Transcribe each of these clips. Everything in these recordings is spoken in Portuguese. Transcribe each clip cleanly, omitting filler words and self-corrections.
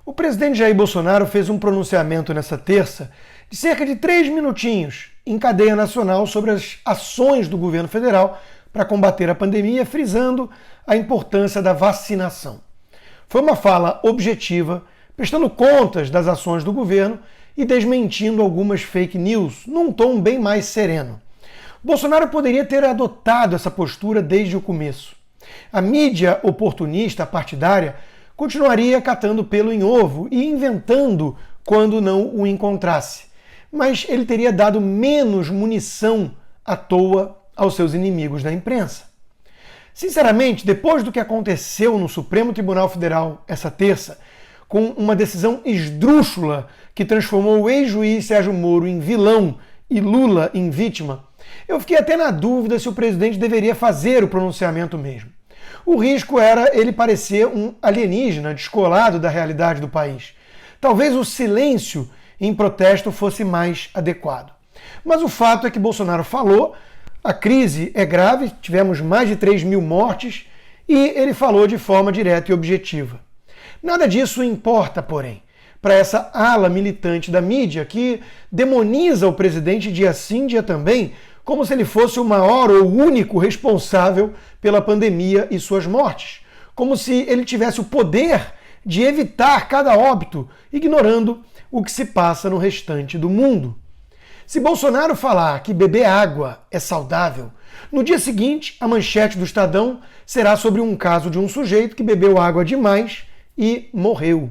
O presidente Jair Bolsonaro fez um pronunciamento nesta terça de cerca de 3 minutinhos em cadeia nacional sobre as ações do governo federal para combater a pandemia, frisando a importância da vacinação. Foi uma fala objetiva, prestando contas das ações do governo e desmentindo algumas fake news, num tom bem mais sereno. Bolsonaro poderia ter adotado essa postura desde o começo. A mídia oportunista partidária continuaria catando pelo em ovo e inventando quando não o encontrasse. Mas ele teria dado menos munição à toa aos seus inimigos da imprensa. Sinceramente, depois do que aconteceu no Supremo Tribunal Federal essa terça, com uma decisão esdrúxula que transformou o ex-juiz Sérgio Moro em vilão e Lula em vítima, eu fiquei até na dúvida se o presidente deveria fazer o pronunciamento mesmo. O risco era ele parecer um alienígena descolado da realidade do país. Talvez o silêncio em protesto fosse mais adequado. Mas o fato é que Bolsonaro falou, a crise é grave, tivemos mais de 3 mil mortes, e ele falou de forma direta e objetiva. Nada disso importa, porém, para essa ala militante da mídia que demoniza o presidente dia sim, dia também, como se ele fosse o maior ou único responsável pela pandemia e suas mortes, como se ele tivesse o poder de evitar cada óbito, ignorando o que se passa no restante do mundo. Se Bolsonaro falar que beber água é saudável, no dia seguinte a manchete do Estadão será sobre um caso de um sujeito que bebeu água demais e morreu.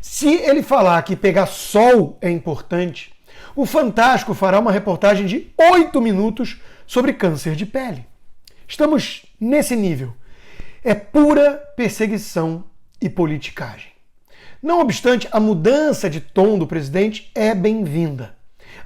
Se ele falar que pegar sol é importante, o Fantástico fará uma reportagem de 8 minutos sobre câncer de pele. Estamos nesse nível. É pura perseguição e politicagem. Não obstante, a mudança de tom do presidente é bem-vinda.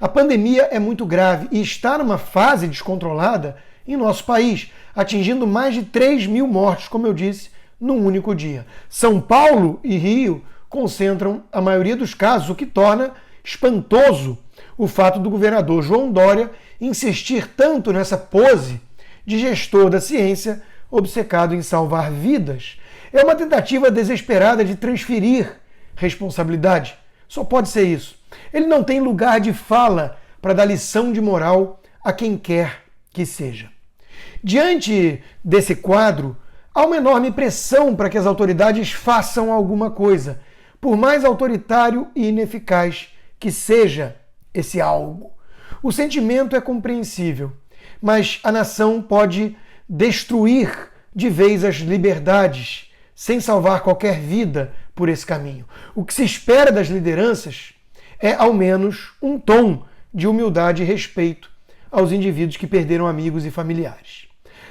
A pandemia é muito grave e está numa fase descontrolada em nosso país, atingindo mais de 3 mil mortes, como eu disse, num único dia. São Paulo e Rio concentram a maioria dos casos, o que torna espantoso o fato do governador João Dória insistir tanto nessa pose de gestor da ciência obcecado em salvar vidas. É uma tentativa desesperada de transferir responsabilidade. Só pode ser isso. Ele não tem lugar de fala para dar lição de moral a quem quer que seja. Diante desse quadro, há uma enorme pressão para que as autoridades façam alguma coisa, por mais autoritário e ineficaz que seja esse algo. O sentimento é compreensível, mas a nação pode destruir de vez as liberdades, sem salvar qualquer vida por esse caminho. O que se espera das lideranças é, ao menos, um tom de humildade e respeito aos indivíduos que perderam amigos e familiares.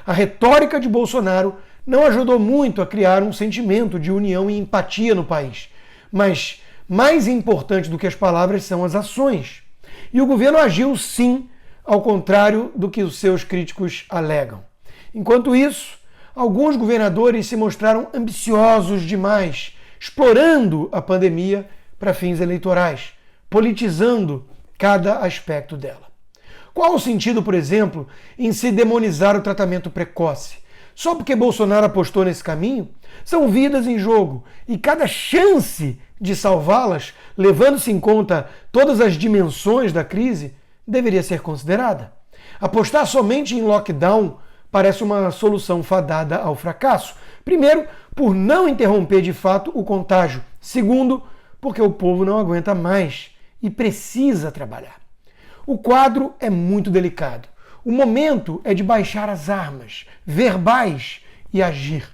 A retórica de Bolsonaro não ajudou muito a criar um sentimento de união e empatia no país, mas mais importante do que as palavras são as ações. E o governo agiu sim, ao contrário do que os seus críticos alegam. Enquanto isso, alguns governadores se mostraram ambiciosos demais, explorando a pandemia para fins eleitorais, politizando cada aspecto dela. Qual o sentido, por exemplo, em se demonizar o tratamento precoce? Só porque Bolsonaro apostou nesse caminho? São vidas em jogo e cada chance de salvá-las, levando-se em conta todas as dimensões da crise, deveria ser considerada. Apostar somente em lockdown parece uma solução fadada ao fracasso. Primeiro, por não interromper de fato o contágio. Segundo, porque o povo não aguenta mais e precisa trabalhar. O quadro é muito delicado. O momento é de baixar as armas, verbais, e agir.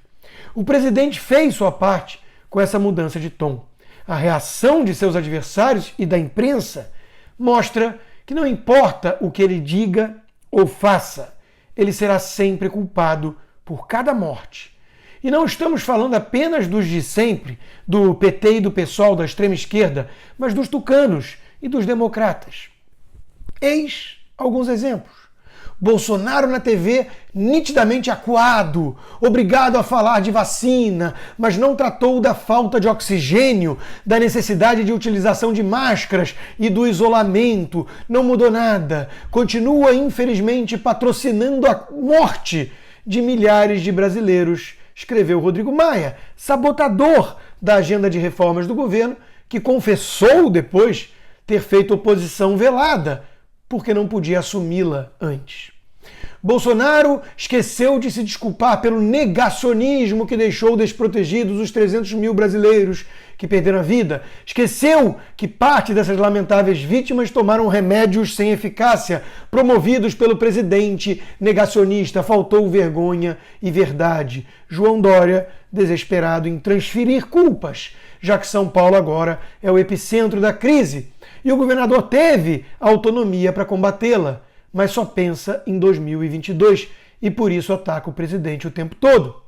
O presidente fez sua parte com essa mudança de tom. A reação de seus adversários e da imprensa mostra que não importa o que ele diga ou faça, ele será sempre culpado por cada morte. E não estamos falando apenas dos de sempre, do PT e do PSOL da extrema esquerda, mas dos tucanos e dos democratas. Eis alguns exemplos. Bolsonaro na TV nitidamente acuado, obrigado a falar de vacina, mas não tratou da falta de oxigênio, da necessidade de utilização de máscaras e do isolamento. Não mudou nada. Continua, infelizmente, patrocinando a morte de milhares de brasileiros escreveu Rodrigo Maia, sabotador da agenda de reformas do governo, que confessou depois ter feito oposição velada, porque não podia assumi-la antes. Bolsonaro esqueceu de se desculpar pelo negacionismo que deixou desprotegidos os 300 mil brasileiros que perderam a vida. Esqueceu que parte dessas lamentáveis vítimas tomaram remédios sem eficácia, promovidos pelo presidente negacionista. Faltou vergonha e verdade. João Dória, desesperado em transferir culpas, já que São Paulo agora é o epicentro da crise. E o governador teve autonomia para combatê-la, mas só pensa em 2022 e por isso ataca o presidente o tempo todo.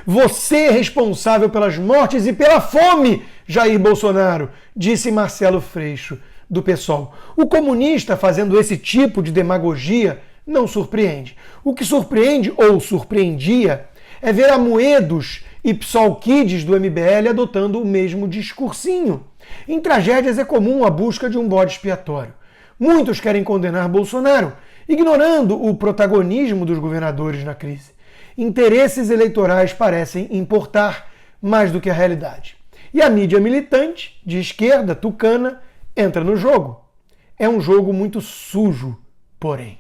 Você é responsável pelas mortes e pela fome, Jair Bolsonaro, disse Marcelo Freixo, do PSOL. O comunista fazendo esse tipo de demagogia não surpreende. O que surpreende, ou surpreendia, é ver Amoedos e PSOL Kids do MBL adotando o mesmo discursinho. Em tragédias é comum a busca de um bode expiatório. Muitos querem condenar Bolsonaro, ignorando o protagonismo dos governadores na crise. Interesses eleitorais parecem importar mais do que a realidade. E a mídia militante, de esquerda, tucana, entra no jogo. É um jogo muito sujo, porém.